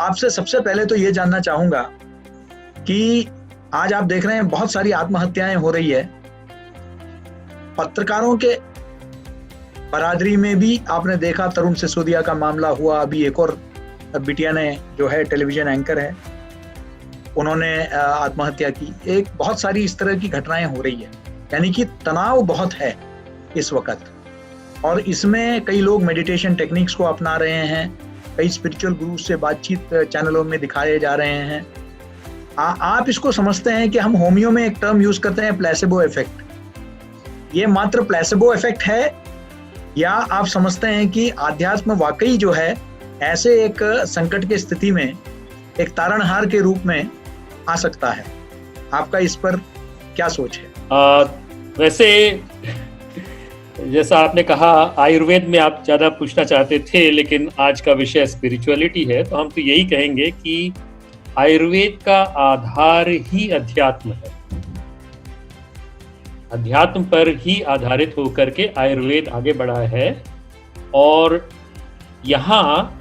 आपसे सबसे पहले तो ये जानना चाहूंगा कि आज आप देख रहे हैं बहुत सारी आत्महत्याएं हो रही है। पत्रकारों के बरादरी में भी आपने देखा, तरुण सिसोदिया का मामला हुआ, अभी एक और बिटिया ने जो है टेलीविजन एंकर है, उन्होंने आत्महत्या की। एक बहुत सारी इस तरह की घटनाएं हो रही है, यानी कि तनाव बहुत है इस वक्त। और इसमें कई लोग मेडिटेशन टेक्निक्स को अपना रहे हैं, कई स्पिरिचुअल गुरु से बातचीत चैनलों में दिखाए जा रहे हैं। आप इसको समझते हैं कि हम होमियो में एक टर्म यूज करते हैं प्लेसेबो इफेक्ट, ये मात्र प्लेसेबो इफेक्ट है, या आप समझते हैं कि आध्यात्म वाकई जो है ऐसे एक संकट की स्थिति में एक तारणहार के रूप में आ सकता है? आपका इस पर क्या सोच है? वैसे जैसा आपने कहा, आयुर्वेद में आप ज्यादा पूछना चाहते थे, लेकिन आज का विषय स्पिरिचुअलिटी है, तो हम तो यही कहेंगे कि आयुर्वेद का आधार ही अध्यात्म है। अध्यात्म पर ही आधारित होकर के आयुर्वेद आगे बढ़ा है। और यहाँ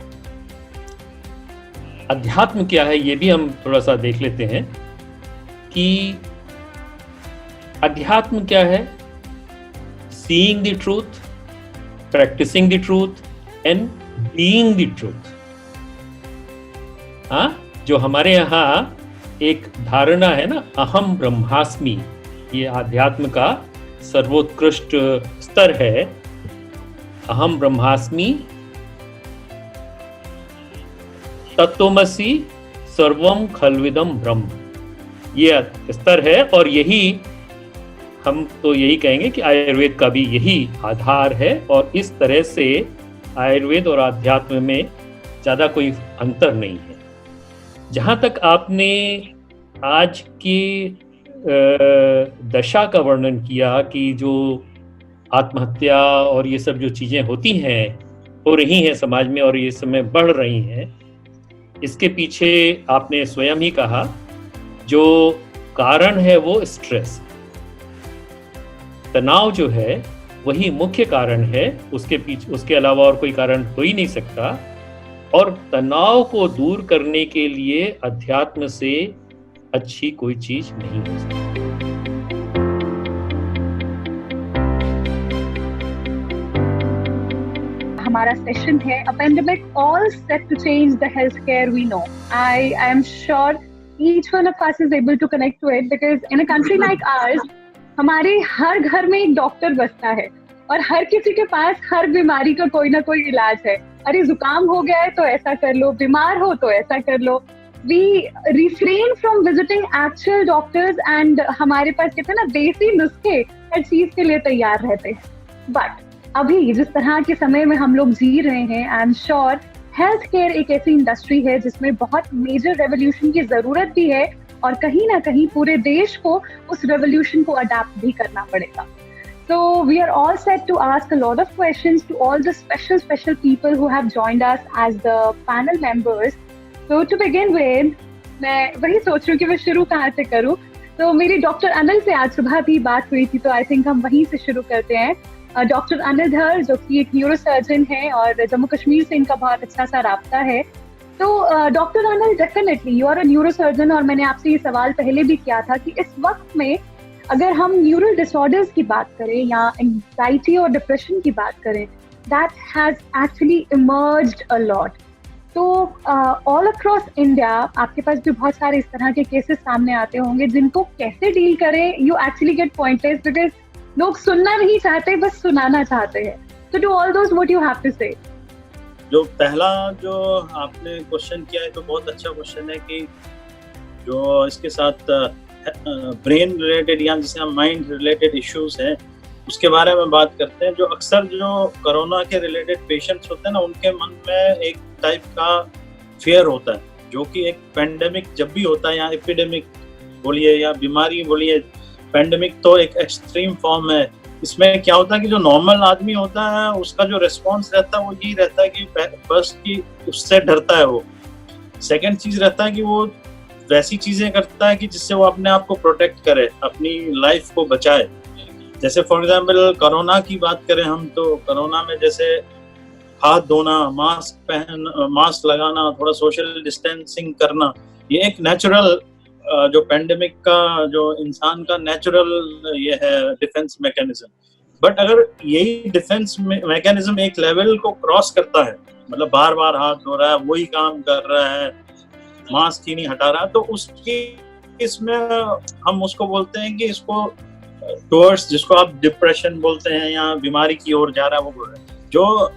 अध्यात्म क्या है ये भी हम थोड़ा सा देख लेते हैं कि अध्यात्म क्या है। Seeing the truth, practising the truth and being the truth. हाँ, जो हमारे यहाँ एक धारणा है ना, अहम ब्रह्मास्मि, ये आध्यात्म का सर्वोत्कृष्ट स्तर है। अहम ब्रह्मास्मि तत्वमसि सर्वम खल्विदम ब्रह्म, ये स्तर है। और यही हम तो यही कहेंगे कि आयुर्वेद का भी यही आधार है। और इस तरह से आयुर्वेद और आध्यात्म में ज़्यादा कोई अंतर नहीं है। जहाँ तक आपने आज की दशा का वर्णन किया कि जो आत्महत्या और ये सब जो चीज़ें होती हैं, हो रही हैं समाज में और ये समय बढ़ रही हैं, इसके पीछे आपने स्वयं ही कहा जो कारण है वो स्ट्रेस, तनाव जो है वही मुख्य कारण है। उसके अलावा और कोई कारण हो ही नहीं सकता। और तनाव को दूर करने के लिए अध्यात्म से अच्छी कोई चीज नहीं हो सकती। हमारा सेशन है A Pandemic All Set to Change the Healthcare We Know. I am sure each one of us is able to connect to it because in a country like ours, हमारे हर घर में एक डॉक्टर बसता है और हर किसी के पास हर बीमारी का कोई ना कोई इलाज है। अरे जुकाम हो गया है तो ऐसा कर लो, बीमार हो तो ऐसा कर लो। We refrain from visiting actual doctors and हमारे पास कहते हैं ना देसी नुस्खे हर चीज के लिए तैयार रहते हैं। बट अभी जिस तरह के समय में हम लोग जी रहे हैं, I am sure health care एक ऐसी इंडस्ट्री है जिसमें बहुत मेजर रेवोल्यूशन की जरूरत भी है और कहीं ना कहीं पूरे देश को उस रेवोल्यूशन को अडाप्ट भी करना पड़ेगा। So we are all set to ask a lot of questions to all the special people who have joined us as the panel members. So to begin with, मैं वही सोच रही हूँ कि मैं शुरू कहाँ से करूँ। तो मेरी डॉक्टर अनिल से आज सुबह भी बात हुई थी, तो आई थिंक हम वहीं से शुरू करते हैं। डॉक्टर अनिल धर जो कि एक न्यूरोसर्जन है और जम्मू कश्मीर से इनका बहुत अच्छा सा राब्ता है। तो doctor Anil, definitely you are a neurosurgeon और मैंने आपसे ये सवाल पहले भी किया था कि इस वक्त में अगर हम न्यूरल डिसऑर्डर्स की बात करें या एंजाइटी और डिप्रेशन की बात करें, that has actually emerged a lot. तो ऑल अक्रॉस इंडिया आपके पास भी बहुत सारे इस तरह के केसेस सामने आते होंगे जिनको कैसे डील करें। You actually get pointers because लोग सुनना नहीं चाहते, बस सुनाना चाहते हैं। तो to all those what you have to say. जो पहला जो आपने क्वेश्चन किया है तो बहुत अच्छा क्वेश्चन है कि जो इसके साथ ब्रेन रिलेटेड या जिसे हम माइंड रिलेटेड इश्यूज हैं उसके बारे में बात करते हैं। जो अक्सर जो कोरोना के रिलेटेड पेशेंट्स होते हैं ना, उनके मन में एक टाइप का फियर होता है, जो कि एक पेंडेमिक जब भी होता है या एपिडेमिक बोलिए या बीमारी बोलिए, पेंडेमिक तो एक एक्सट्रीम फॉर्म है। इसमें क्या होता है कि जो नॉर्मल आदमी होता है उसका जो रिस्पॉन्स रहता है वो यही रहता है कि फर्स्ट की उससे डरता है वो। सेकेंड चीज रहता है कि वो वैसी चीजें करता है कि जिससे वो अपने आप को प्रोटेक्ट करे, अपनी लाइफ को बचाए। जैसे फॉर एग्जांपल कोरोना की बात करें हम, तो कोरोना में जैसे हाथ धोना, मास्क लगाना, थोड़ा सोशल डिस्टेंसिंग करना, ये एक नेचुरल जो पेंडेमिक का जो इंसान का नेचुरल ये है डिफेंस मैकेनिज्म। बट अगर यही डिफेंस मैकेनिज्म एक लेवल को क्रॉस करता है, मतलब बार बार हाथ धो रहा है, वही काम कर रहा है, मास्क ही नहीं हटा रहा, तो उसकी इसमें हम उसको बोलते हैं कि इसको टुवर्ड्स, जिसको आप डिप्रेशन बोलते हैं या बीमारी की ओर जा रहा है, वो बोल रहे हैं। जो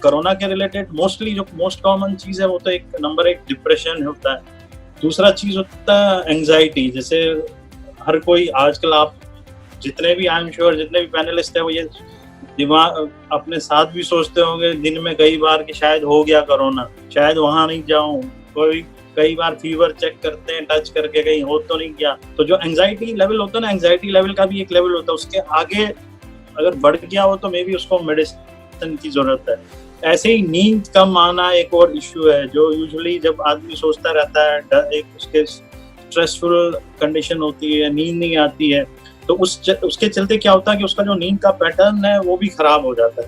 कोरोना के रिलेटेड मोस्टली जो मोस्ट कॉमन चीज है वो तो एक नंबर एक डिप्रेशन होता है। दूसरा चीज होता है एंजाइटी। जैसे हर कोई आजकल, आप जितने भी, आई एम श्योर जितने भी पैनलिस्ट है वो ये दिमाग अपने साथ भी सोचते होंगे दिन में कई बार कि शायद हो गया कोरोना, शायद वहां नहीं जाऊं। कोई कई बार फीवर चेक करते हैं टच करके, कहीं हो तो नहीं गया। तो जो एंजाइटी लेवल होता है ना, एंजाइटी लेवल का भी एक लेवल होता है, उसके आगे अगर बढ़ गया हो तो मे बी उसको मेडिसिन की जरूरत है। ऐसे ही नींद कम आना एक और इश्यू है, जो यूजुअली जब आदमी सोचता रहता है, एक उसके स्ट्रेसफुल कंडीशन होती है, नींद नहीं आती है, तो उसके चलते क्या होता है कि उसका जो नींद का पैटर्न है वो भी खराब हो जाता है।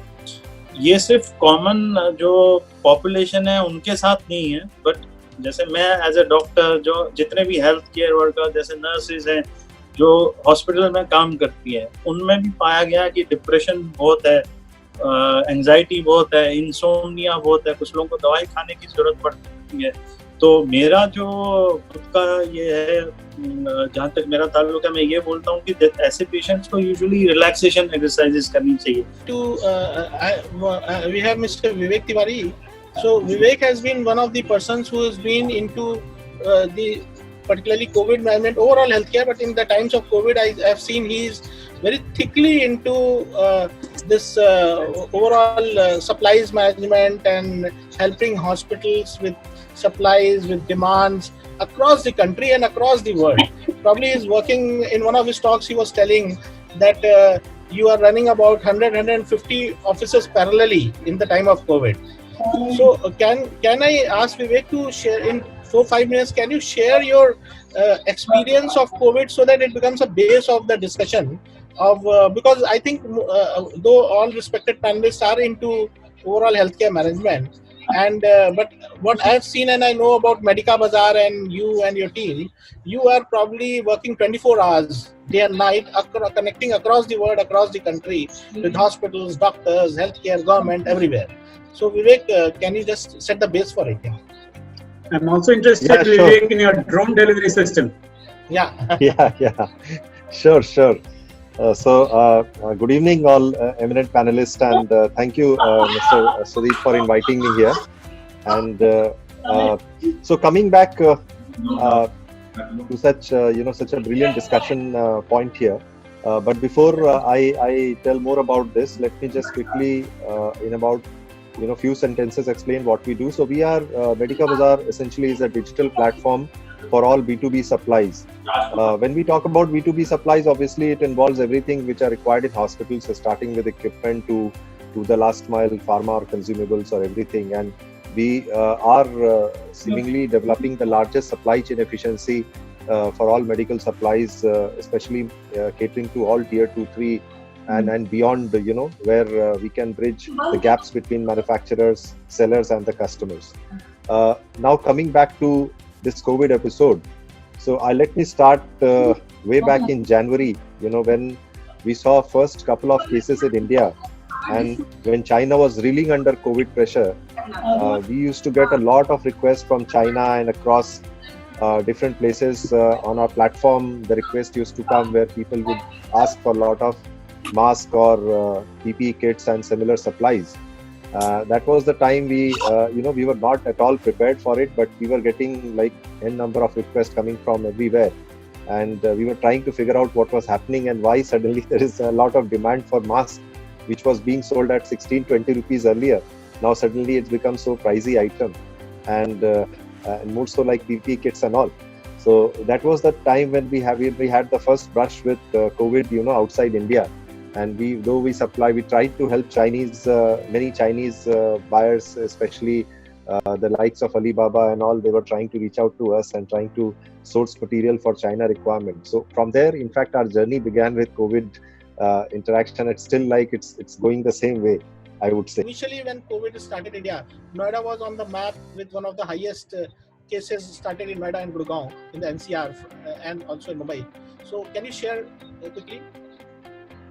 ये सिर्फ कॉमन जो पॉपुलेशन है उनके साथ नहीं है, बट जैसे मैं एज ए डॉक्टर, जो जितने भी हेल्थ केयर वर्कर, जैसे नर्सेज हैं जो हॉस्पिटल में काम करती है, उनमें भी पाया गया कि डिप्रेशन बहुत है, एंजाइटी बहुत है, इंसोम्निया बहुत है, कुछ लोगों को दवाई खाने की जरूरत पड़ती है। तो मेरा जो खुद का ये है, जहाँ तक मेरा ताल्लुक है, मैं ये बोलता हूँ कि ऐसे पेशेंट्स को यूजुअली रिलैक्सेशन एक्सरसाइजेस करनी चाहिए। We have Mr. Vivek Tiwari. So Vivek has been one of the persons who has been into the particularly COVID management, overall healthcare, but in the times of COVID, I have seen he is very thickly into this overall supplies management and helping hospitals with supplies, with demands across the country and across the world. Probably he is working, in one of his talks he was telling that you are running about 100-150 offices parallelly in the time of COVID. So can I ask Vivek to share in 4-5 minutes, can you share your experience of COVID so that it becomes a base of the discussion of because I think though all respected panelists are into overall healthcare management, and but what I've seen and I know about Medica Bazaar and you and your team, you are probably working 24 hours day and night connecting across the world, across the country with hospitals, doctors, healthcare, government, everywhere. So Vivek, can you just set the base for it? I'm also interested, Vivek, in your drone delivery system. Yeah. Sure. Good evening, all eminent panelists, and thank you, Mr. Sudeep, for inviting me here. And so coming back to such such a brilliant discussion point here. But before I tell more about this, let me just quickly, in about few sentences, explain what we do. So we are Medica Bazaar essentially is a digital platform for all B2B supplies. When we talk about B2B supplies, obviously it involves everything which are required in hospitals, so starting with equipment to the last mile pharma or consumables or everything. And we are seemingly developing the largest supply chain efficiency for all medical supplies, especially catering to all tier 2, 3 and beyond, where we can bridge the gaps between manufacturers, sellers and the customers. Now coming back to this COVID episode. So let me start way back in January, when we saw first couple of cases in India, and when China was reeling under COVID pressure, we used to get a lot of requests from China and across different places on our platform. The request used to come where people would ask for a lot of masks or PPE kits and similar supplies. That was the time we were not at all prepared for it, but we were getting like n number of requests coming from everywhere, and we were trying to figure out what was happening and why suddenly there is a lot of demand for masks, which was being sold at 16-20 rupees earlier. Now suddenly it's become so pricey item, and more so like PPE kits and all. So that was the time when we had the first brush with COVID, outside India. And we tried to help many Chinese buyers, especially the likes of Alibaba and all. They were trying to reach out to us and trying to source material for China requirements. So from there, in fact, our journey began with COVID interaction. It's still like it's going the same way. I would say. Initially, when COVID started in India, Noida was on the map with one of the highest cases started in Noida and Gurgaon in the NCR and also in Mumbai. So, can you share quickly?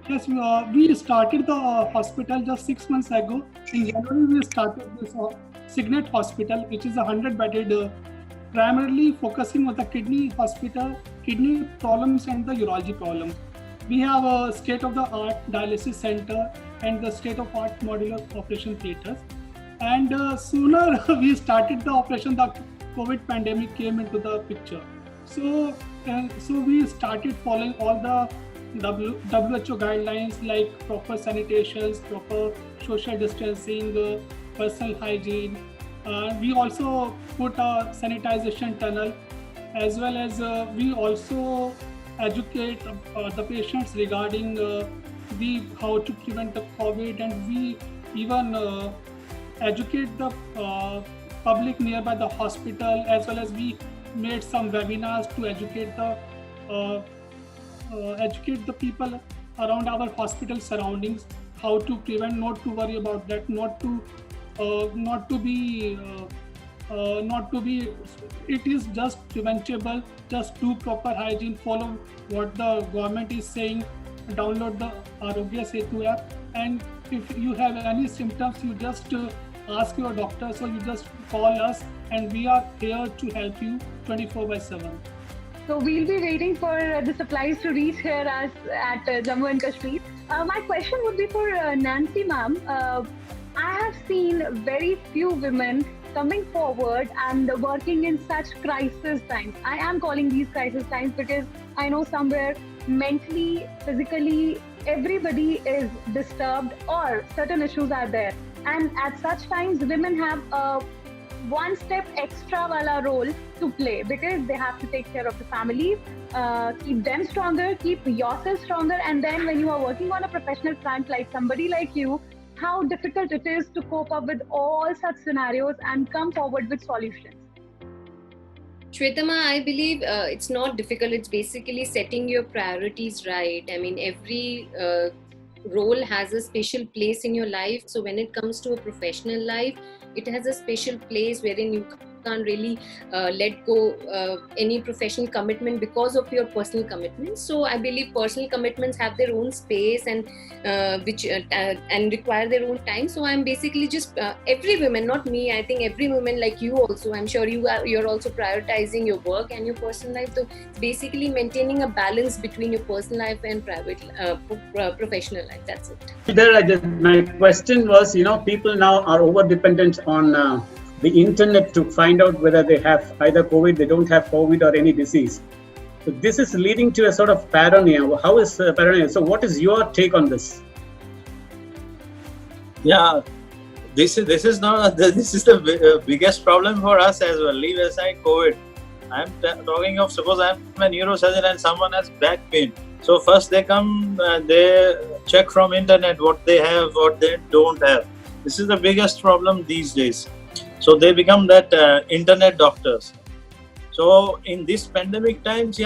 Yes, we started the hospital just 6 months ago. In January, we started this Signet Hospital, which is a 100-bedded, primarily focusing on the kidney hospital, kidney problems and the urology problems. We have a state-of-the-art dialysis center and the state-of-the-art modular operation theaters. And sooner we started the operation, the COVID pandemic came into the picture. So we started following all the WHO guidelines like proper sanitations, proper social distancing, personal hygiene. We also put a sanitization tunnel, as well as we also educate the patients regarding how to prevent the COVID, and we even educate the public nearby the hospital, as well as we made some webinars to educate the people around our hospital surroundings, how to prevent, not to worry about that, not to be it is just preventable. Just do proper hygiene, follow what the government is saying, download the Arogya Setu app, and if you have any symptoms, you just ask your doctor, so you just call us and we are here to help you 24/7. So we'll be waiting for the supplies to reach here at Jammu and Kashmir. My question would be for Nancy ma'am. I have seen very few women coming forward and working in such crisis times. I am calling these crisis times because I know somewhere mentally, physically, everybody is disturbed or certain issues are there. And at such times, women have a one step extra wala role to play because they have to take care of the family, keep them stronger, keep yourself stronger. And then when you are working on a professional front like somebody like you, how difficult it is to cope up with all such scenarios and come forward with solutions. Shwetama, I believe it's not difficult. It's basically setting your priorities right. I mean, every role has a special place in your life. So when it comes to a professional life, it has a special place wherein you can't really let go any professional commitment because of your personal commitments. So I believe personal commitments have their own space and and require their own time. So I'm basically just every woman, not me. I think every woman like you also. I'm sure you're also prioritizing your work and your personal life. So it's basically maintaining a balance between your personal life and private professional life. That's it. My question was, people now are over dependent on the internet to find out whether they have either COVID, they don't have COVID or any disease. So this is leading to a sort of paranoia. How is paranoia? So what is your take on this? Yeah, this is the biggest problem for us as well. Leave aside COVID. I'm talking of, suppose I'm a neurosurgeon and someone has back pain. So first they come, they check from internet what they have, what they don't have. This is the biggest problem these days. So they become that internet doctors. So in this pandemic times,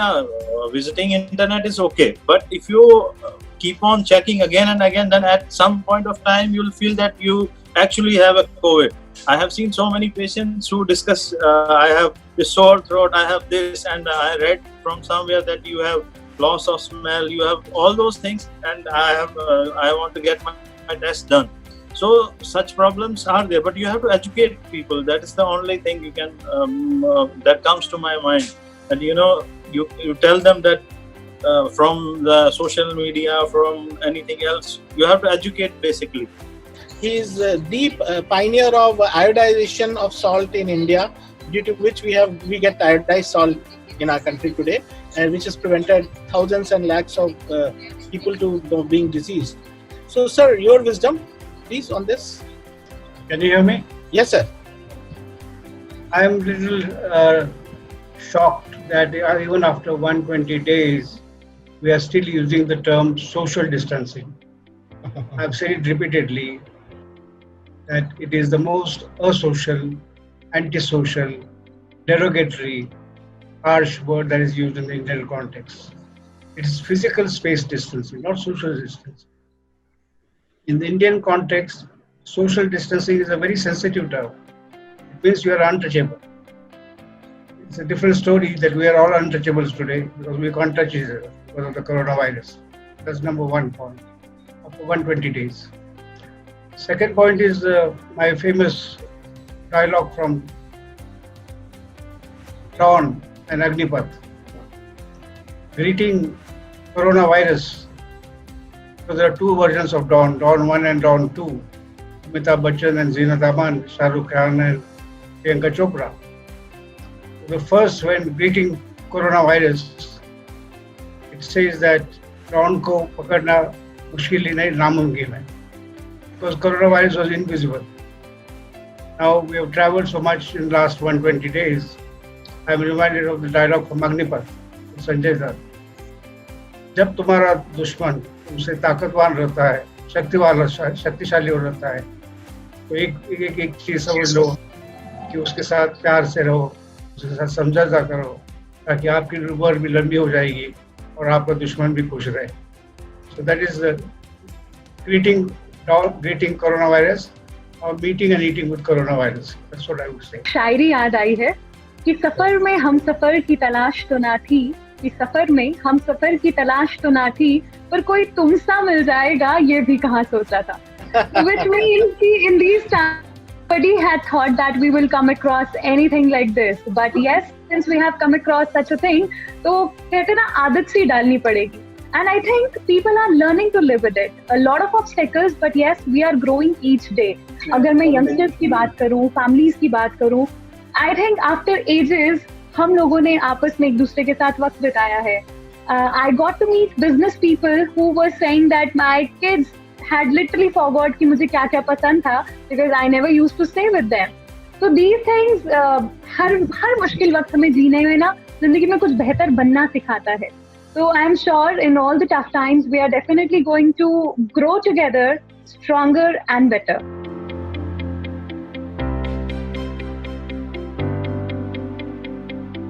visiting internet is okay. But if you keep on checking again and again, then at some point of time, you'll feel that you actually have a COVID. I have seen so many patients who discuss, I have the sore throat, I have this, and I read from somewhere that you have loss of smell, you have all those things, and I want to get my test done. So such problems are there, but you have to educate people. That is the only thing you can that comes to my mind. And you tell them that from the social media, from anything else, you have to educate basically. He is the pioneer of iodization of salt in India, due to which we get iodized salt in our country today, and which has prevented thousands and lakhs of people to being diseased. So, sir, your wisdom, please, on this. Can you hear me? Yes, sir. I am a little shocked that even after 120 days, we are still using the term social distancing. I've said it repeatedly that it is the most asocial, antisocial, derogatory, harsh word that is used in the Indian context. It is physical space distancing, not social distancing. In the Indian context, social distancing is a very sensitive term. It means you are untouchable. It's a different story that we are all untouchables today because we can't touch each other because of the coronavirus. That's number one point. After 120 days. Second point is my famous dialogue from Dawn and Agnipath. Greeting coronavirus. So there are two versions of Dawn, Dawn 1 and Dawn 2. Amitabh Bachchan and Zeenat Aman, Shah Rukh Khan and Priyanka Chopra. The first, when greeting coronavirus, it says that Dawn ko pakadna mushkil hi nahi, namumkin hai. Because coronavirus was invisible. Now we have traveled so much in the last 120 days. I am reminded of the dialogue from Agnipath, Sanjay Dutt. जब तुम्हारा दुश्मन तुमसे ताकतवान रहता है, शक्तिशाली रहता है, तो एक चीज समझ लो कि उसके साथ प्यार से रहो, उसके साथ समझौता करो, ताकि आपकी उम्र भी लंबी हो जाएगी और आपका दुश्मन भी खुश रहे. So that is the greeting coronavirus or meeting and eating with coronavirus. That's what I would say. शायरी याद आई है कि सफर में हम सफर की तलाश तो ना थी, कि सफर में हम सफर की तलाश तो ना थी, पर कोई तुम सा मिल जाएगा ये भी कहाँ सोचा था. Which means in these times nobody had thought that we will come across anything like this. But yes, since we have come across such a thing, तो कहते ना आदत सी डालनी पड़ेगी. And I think people are learning to live with it. A lot of obstacles, but yes, we are growing each day. अगर मैं youngsters की बात करूँ, families की बात करूँ, I think after ages हम लोगों ने आपस में एक दूसरे के साथ वक्त बिताया है. I got to meet business people who were saying that my kids had literally forgot कि मुझे क्या क्या पसंद था because I never used to stay with them. So these things हर मुश्किल वक्त हमें जीने में ना जिंदगी में कुछ बेहतर बनना सिखाता है. So I am sure in all the tough times we are definitely going to grow together, stronger and better.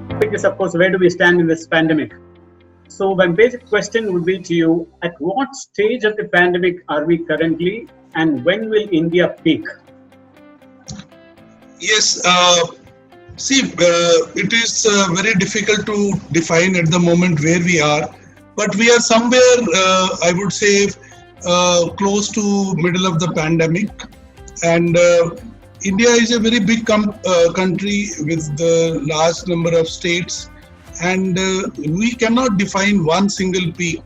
The topic is, of course, where do we stand in this pandemic? So my basic question would be to you, at what stage of the pandemic are we currently and when will India peak? Yes, it is very difficult to define at the moment where we are, but we are somewhere, I would say, close to middle of the pandemic. And India is a very big country with the large number of states, and we cannot define one single peak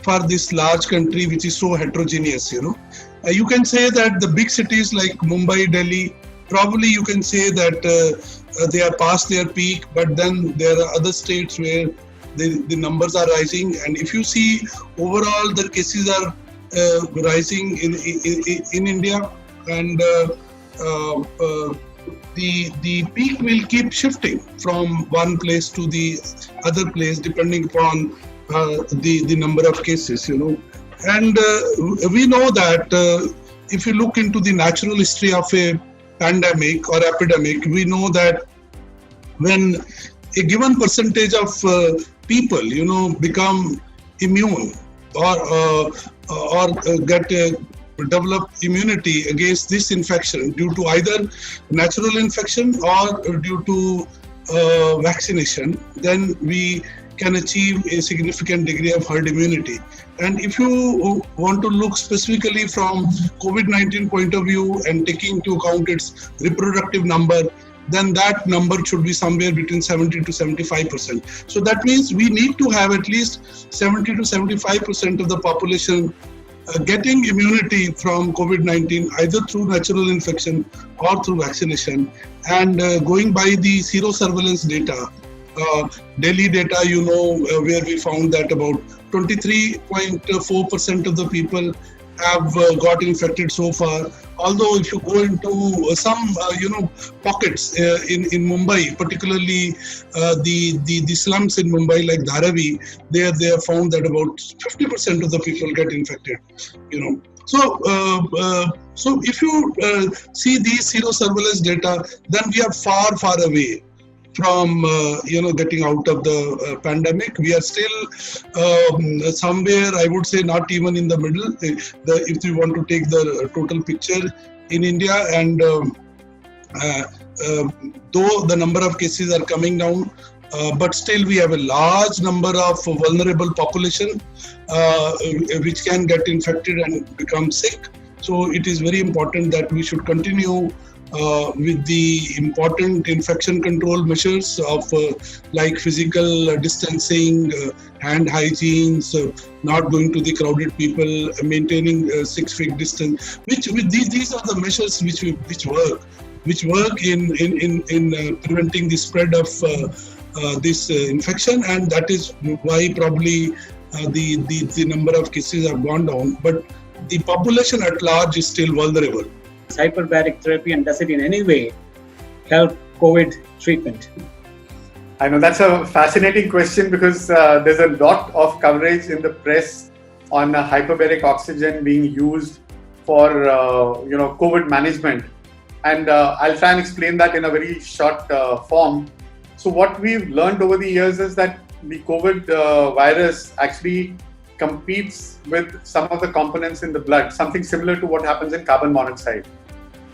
for this large country which is so heterogeneous. You can say that the big cities like Mumbai, Delhi, probably you can say that they are past their peak, but then there are other states where the numbers are rising, and if you see overall the cases are rising in India, and the peak will keep shifting from one place to the other place depending upon the number of cases, And we know that if you look into the natural history of a pandemic or epidemic, we know that when a given percentage of people, become immune or develop immunity against this infection due to either natural infection or due to vaccination, then we can achieve a significant degree of herd immunity. And if you want to look specifically from COVID-19 point of view and taking into account its reproductive number, then that number should be somewhere between 70 to 75%. So that means we need to have at least 70 to 75% of the population getting immunity from COVID-19 either through natural infection or through vaccination. And going by the serosurveillance data, Delhi data, where we found that about 23.4% of the people have got infected so far. Although if you go into some pockets in Mumbai, particularly the slums in Mumbai like Dharavi, they have found that about 50% of the people get infected. So if you see these serosurveillance data, then we are far away from getting out of the pandemic. We are still somewhere, I would say, not even in the middle. If you want to take the total picture, in India, and though the number of cases are coming down, but still we have a large number of vulnerable population which can get infected and become sick. So it is very important that we should continue with the important infection control measures of like physical distancing, hand hygiene, not going to the crowded people, maintaining 6 feet distance. These are the measures which work in preventing the spread of this infection, and that is why probably the number of cases have gone down. But the population at large is still vulnerable. Hyperbaric therapy, and does it in any way help COVID treatment? I know that's a fascinating question, because there's a lot of coverage in the press on hyperbaric oxygen being used for COVID management, and I'll try and explain that in a very short form. So what we've learned over the years is that the COVID virus actually competes with some of the components in the blood, something similar to what happens in carbon monoxide.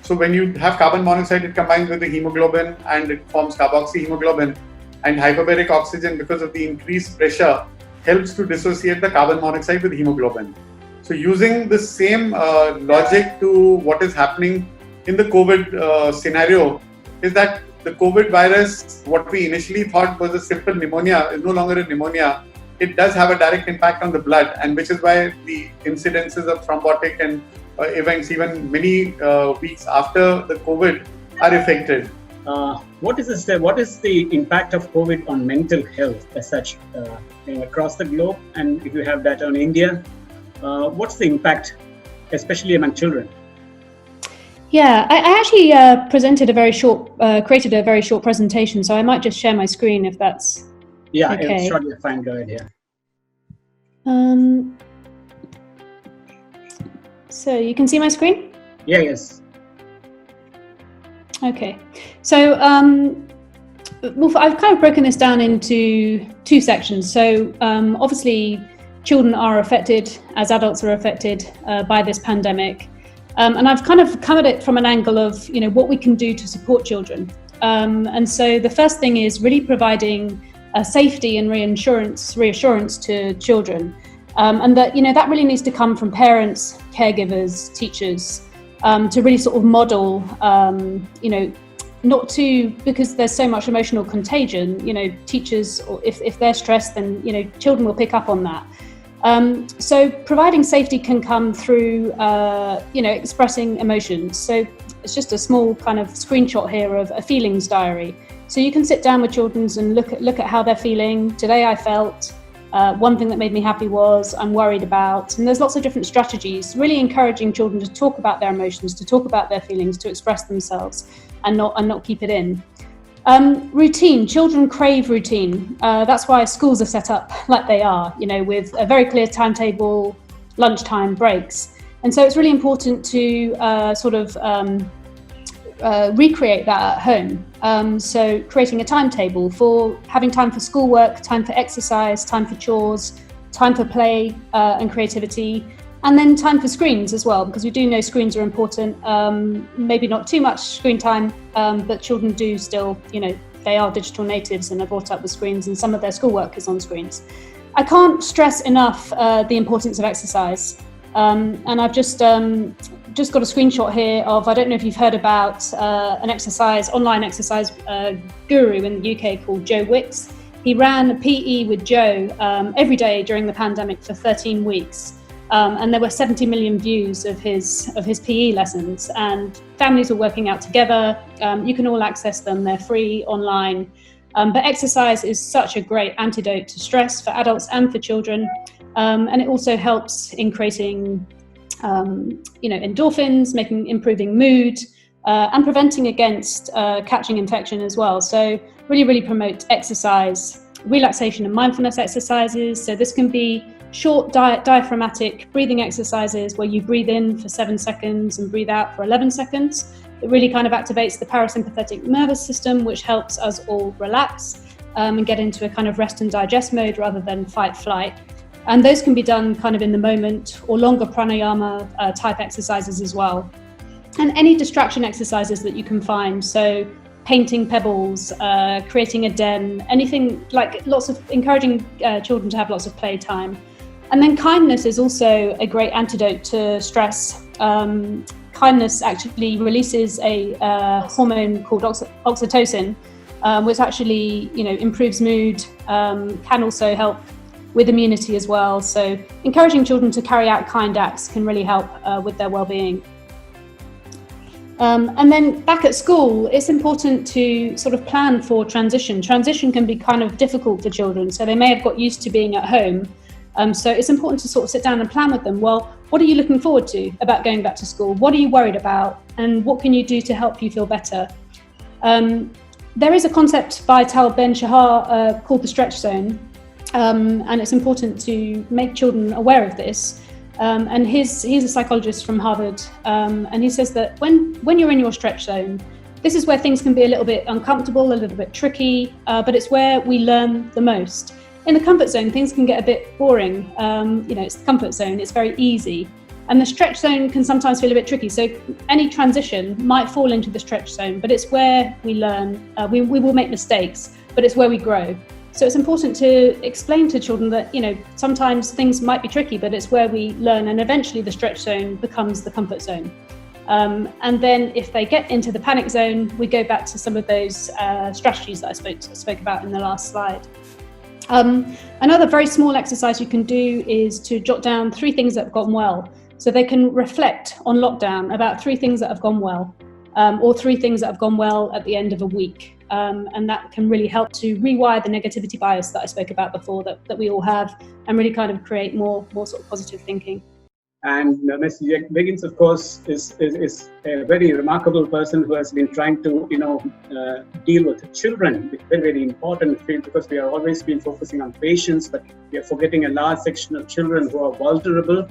So when you have carbon monoxide, it combines with the hemoglobin and it forms carboxyhemoglobin, and hyperbaric oxygen, because of the increased pressure, helps to dissociate the carbon monoxide with hemoglobin. So using the same logic to what is happening in the COVID scenario is that the COVID virus, what we initially thought was a simple pneumonia, is no longer a pneumonia. It does have a direct impact on the blood, and which is why the incidences of thrombotic and events, even many weeks after the COVID, are affected. What is the impact of COVID on mental health as such across the globe? And if you have data on India, what's the impact, especially among children? Yeah, I actually created a very short presentation, so I might just share my screen if that's okay. Sure, you're fine. Go ahead here. So you can see my screen? Yes. Okay. So I've kind of broken this down into 2 sections. So obviously, children are affected as adults are affected by this pandemic. And I've kind of covered it from an angle of, what we can do to support children. And so the first thing is really providing safety and reassurance to children. And that, that really needs to come from parents, caregivers, teachers, to really sort of model, not to, because there's so much emotional contagion, teachers, or if they're stressed, then, children will pick up on that. So providing safety can come through, expressing emotions. So it's just a small kind of screenshot here of a feelings diary. So you can sit down with children and look at how they're feeling. Today I felt, one thing that made me happy was I'm worried about, and there's lots of different strategies, really encouraging children to talk about their emotions, to talk about their feelings, to express themselves and not keep it in. Routine, children crave routine. That's why schools are set up like they are, with a very clear timetable, lunchtime breaks. And so it's really important to recreate that at home. So creating a timetable for having time for schoolwork, time for exercise, time for chores, time for play and creativity, and then time for screens as well, because we do know screens are important. Maybe not too much screen time, but children do still, they are digital natives and are brought up with screens, and some of their schoolwork is on screens. I can't stress enough the importance of exercise. And I've just got a screenshot here of, I don't know if you've heard about an online exercise guru in the UK called Joe Wicks. He ran PE with Joe every day during the pandemic for 13 weeks. And there were 70 million views of his PE lessons, and families were working out together. You can all access them, they're free online. But exercise is such a great antidote to stress for adults and for children. And it also helps in creating, endorphins, improving mood, and preventing against catching infection as well. So really, really promote exercise, relaxation and mindfulness exercises. So this can be short diaphragmatic breathing exercises where you breathe in for 7 seconds and breathe out for 11 seconds. It really kind of activates the parasympathetic nervous system, which helps us all relax and get into a kind of rest and digest mode rather than fight flight. And those can be done kind of in the moment, or longer pranayama type exercises as well. and any distraction exercises that you can find. So painting pebbles, creating a den, anything like lots of encouraging children to have lots of playtime. And then kindness is also a great antidote to stress. Kindness actually releases a hormone called oxytocin, which actually, improves mood, can also help with immunity as well. So encouraging children to carry out kind acts can really help with their well-being. And then back at school, it's important to sort of plan for transition. Transition can be kind of difficult for children, so they may have got used to being at home. So it's important to sort of sit down and plan with them. Well, what are you looking forward to about going back to school? What are you worried about? And what can you do to help you feel better? There is a concept by Tal Ben-Shahar called the stretch zone. And it's important to make children aware of this. And he's a psychologist from Harvard, and he says that when you're in your stretch zone, this is where things can be a little bit uncomfortable, a little bit tricky, but it's where we learn the most. In the comfort zone, things can get a bit boring. It's the comfort zone, it's very easy. And the stretch zone can sometimes feel a bit tricky. So any transition might fall into the stretch zone, but it's where we learn. We will make mistakes, but it's where we grow. So it's important to explain to children that, sometimes things might be tricky, but it's where we learn, and eventually the stretch zone becomes the comfort zone. And then if they get into the panic zone, we go back to some of those strategies that I spoke about in the last slide. Another very small exercise you can do is to jot down 3 things that have gone well. So they can reflect on lockdown about 3 things that have gone well, or 3 things that have gone well at the end of a week. And that can really help to rewire the negativity bias that I spoke about before that we all have, and really kind of create more sort of positive thinking. And Mr. Jack Biggins, of course, is a very remarkable person who has been trying to, deal with children, which is very, very important field, because we are always been focusing on patients, but we are forgetting a large section of children who are vulnerable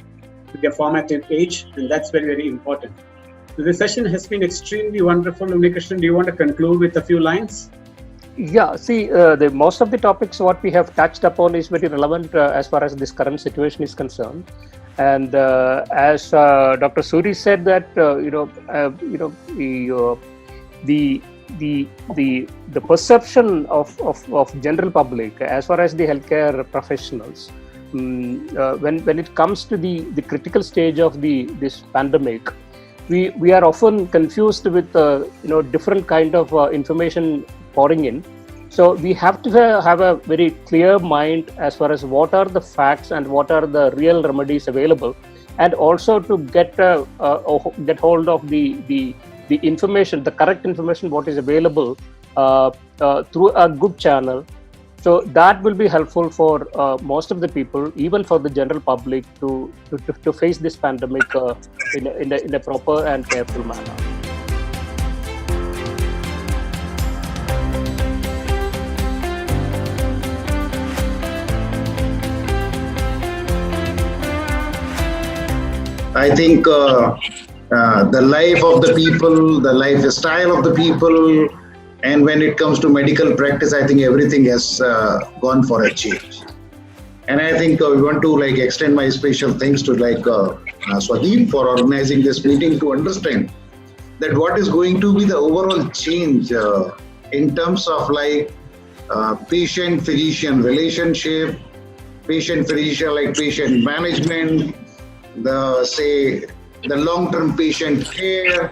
to their formative age, and that's very, very important. So this session has been extremely wonderful. Unnikrishnan, do you want to conclude with a few lines? Yeah, see, most of the topics what we have touched upon is very relevant as far as this current situation is concerned. And as Dr. Suri said that the perception of general public as far as the healthcare professionals, when it comes to the critical stage of this pandemic, we are often confused with different kind of information pouring in. So we have to have a very clear mind as far as what are the facts and what are the real remedies available, and also to get hold of the information, the correct information what is available through a good channel. So that will be helpful for most of the people, even for the general public, to face this pandemic in a proper and careful manner. I think the life of the people, the lifestyle of the people, and when it comes to medical practice, I think everything has gone for a change. And I think we want to extend my special thanks to Swadeep for organizing this meeting, to understand that what is going to be the overall change in terms of patient-physician relationship, patient-physician patient management, the long-term patient care.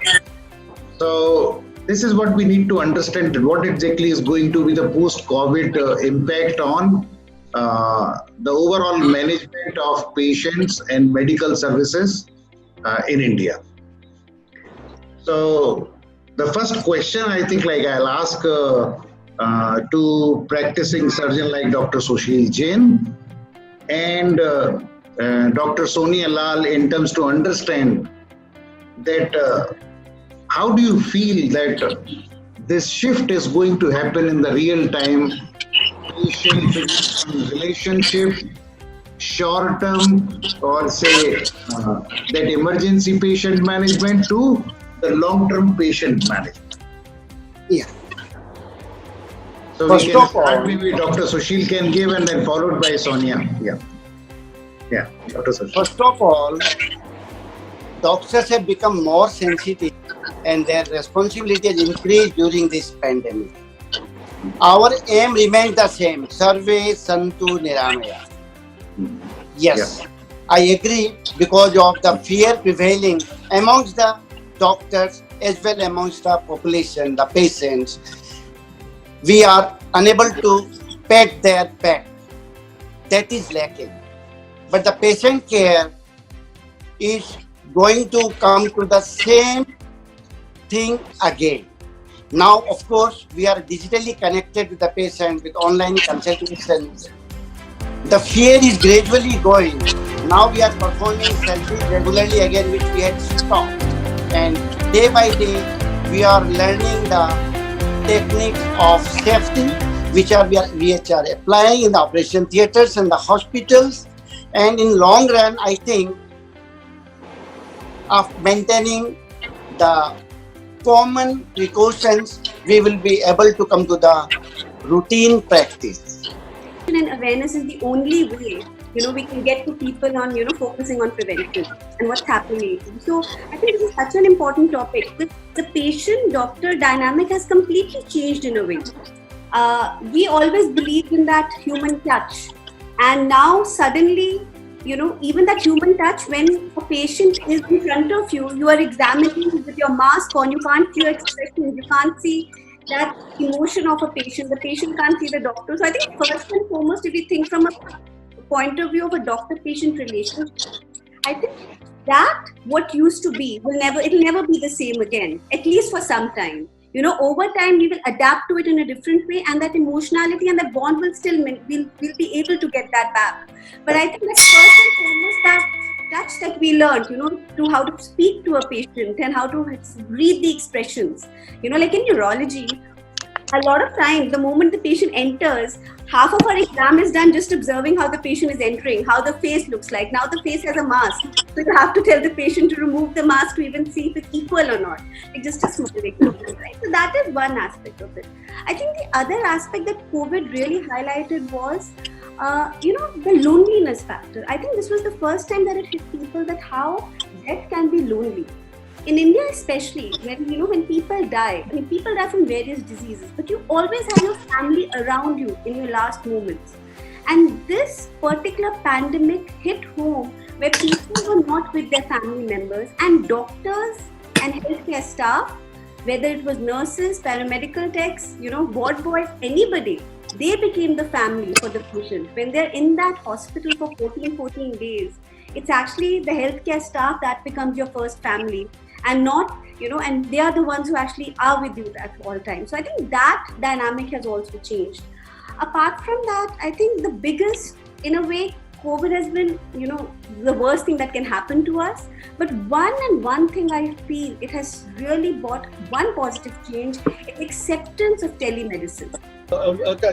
So this is what we need to understand, what exactly is going to be the post-COVID impact on the overall management of patients and medical services in India. So the first question, I think I'll ask to practicing surgeon like Dr. Sushil Jain and Dr. Sonia Lal, in terms to understand that how do you feel that this shift is going to happen in the real-time patient-physician relationship, short-term, or say that emergency patient management to the long-term patient management? Yeah. So we can start, maybe Dr. Sushil can give, and then followed by Sonia. Yeah, Dr. Sushil. First of all, doctors have become more sensitive and their responsibility has increased during this pandemic. Our aim remains the same, Sarve Santu Niramaya. Yes, I agree, because of the fear prevailing amongst the doctors as well amongst the population, the patients. We are unable to pet their pet. That is lacking. But the patient care is going to come to the same thing again. Now, of course, we are digitally connected with the patient with online consultations. The fear is gradually going. Now we are performing selfies regularly again, which we had stopped. And day by day, we are learning the techniques of safety, which we are applying in the operation theaters and the hospitals. And in long run, I think of maintaining the common precautions, we will be able to come to the routine practice. And awareness is the only way, we can get to people on, focusing on prevention and what's happening. So I think this is such an important topic. The patient-doctor dynamic has completely changed in a way. We always believed in that human touch, and now suddenly, even that human touch, when a patient is in front of you, you are examining with your mask on, you can't see your expressions, you can't see that emotion of a patient, the patient can't see the doctor. So I think first and foremost, if we think from a point of view of a doctor-patient relationship, I think that what used to be it'll never be the same again, at least for some time. Over time we will adapt to it in a different way, and that emotionality and that bond will still we'll be able to get that back. But I think that first and foremost, that touch that we learned, to how to speak to a patient and how to read the expressions. Like in neurology, a lot of times, the moment the patient enters, half of our exam is done just observing how the patient is entering, how the face looks like. Now the face has a mask, so you have to tell the patient to remove the mask to even see if it's equal or not. Like just a small example, right? So that is one aspect of it. I think the other aspect that COVID really highlighted was, the loneliness factor. I think this was the first time that it hit people that how death can be lonely. In India especially, when people die, people die from various diseases, but you always have your family around you in your last moments. And this particular pandemic hit home where people were not with their family members, and doctors and healthcare staff, whether it was nurses, paramedical techs, ward boys, anybody, they became the family for the patient. When they're in that hospital for 14 days, it's actually the healthcare staff that becomes your first family. And not, and they are the ones who actually are with you at all times. So I think that dynamic has also changed. Apart from that, I think the biggest, in a way, COVID has been, the worst thing that can happen to us. But one thing I feel it has really brought one positive change is acceptance of telemedicine.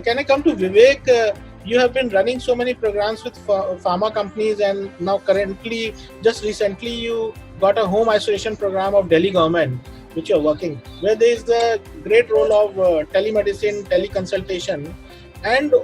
Can I come to Vivek? You have been running so many programs with pharma companies, and now currently, just recently, you got a home isolation program of Delhi government, which you're working, where there is the great role of telemedicine, teleconsultation, and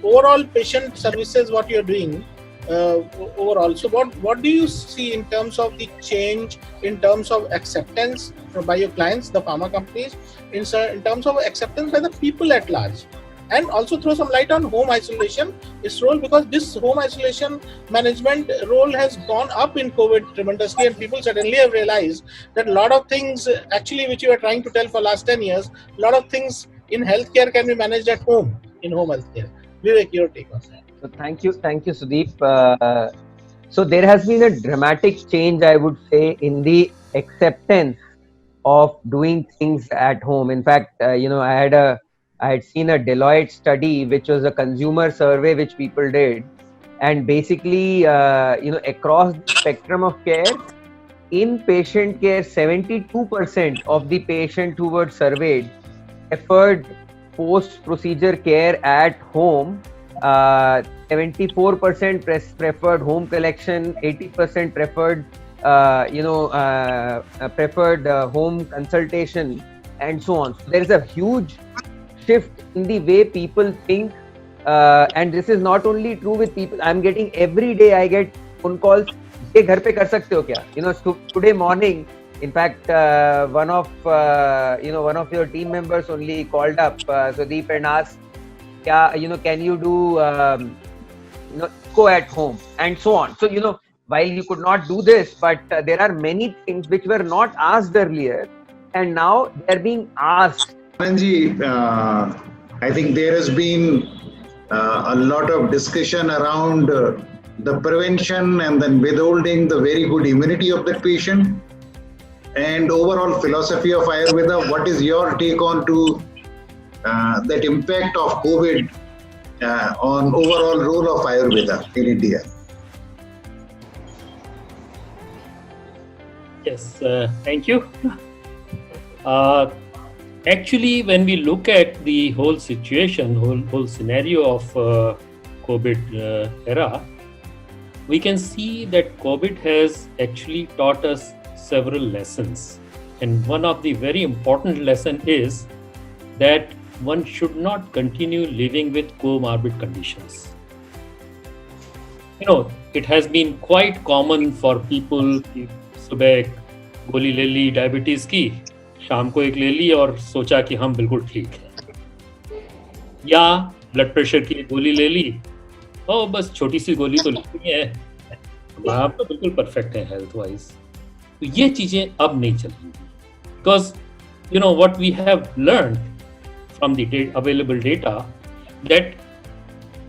overall patient services, what you're doing overall. So what do you see in terms of the change, in terms of acceptance by your clients, the pharma companies, in terms of acceptance by the people at large? And also throw some light on home isolation, its role, because this home isolation management role has gone up in COVID tremendously, and people suddenly have realized that a lot of things actually which you were trying to tell for last 10 years, a lot of things in healthcare can be managed at home, in home healthcare. Vivek, your take on that. So thank you, Sudeep. So there has been a dramatic change, I would say, in the acceptance of doing things at home. In fact, I had seen a Deloitte study, which was a consumer survey which people did, and basically, across the spectrum of care, in patient care, 72% of the patients who were surveyed preferred post-procedure care at home. 74% preferred home collection, 80% preferred, preferred home consultation, and so on. So there is a huge shift in the way people think, and this is not only true with people. I'm getting every day, I get phone calls. ये घर पे कर सकते हो क्या? You know, today morning, in fact, one of your team members only called up Sudeep and asked, can you do go at home and so on. So while you could not do this, but there are many things which were not asked earlier, and now they're being asked. Anji, I think there has been a lot of discussion around the prevention and then withholding the very good immunity of the patient, and overall philosophy of Ayurveda. What is your take on to that impact of COVID on overall role of Ayurveda in India? Yes, thank you. Actually, when we look at the whole situation, whole scenario of COVID era, we can see that COVID has actually taught us several lessons. And one of the very important lesson is that one should not continue living with comorbid conditions. It has been quite common for people कि सुबह गोली ले ली diabetes की, शाम को एक ले ली और सोचा कि हम बिल्कुल ठीक हैं, या ब्लड प्रेशर की गोली ले ली, बस छोटी सी गोली तो लेनी है, आप तो बिल्कुल परफेक्ट है हेल्थ वाइज. तो ये चीजें अब नहीं चलेंगी, because what we have learned from the available data,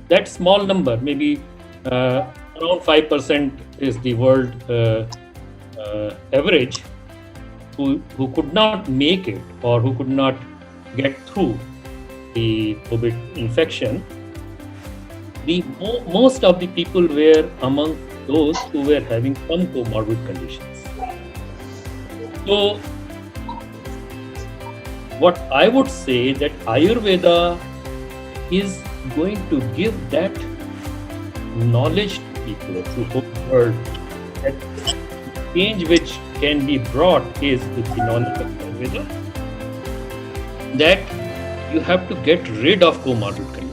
that small number, maybe around 5% is the world average, who could not make it or who could not get through the COVID infection. Most of the people were among those who were having some comorbid conditions. So what I would say that Ayurveda is going to give that knowledge to people, to the whole world, that change which can be brought is with the knowledge of Ayurveda, that you have to get rid of comorbid conditions.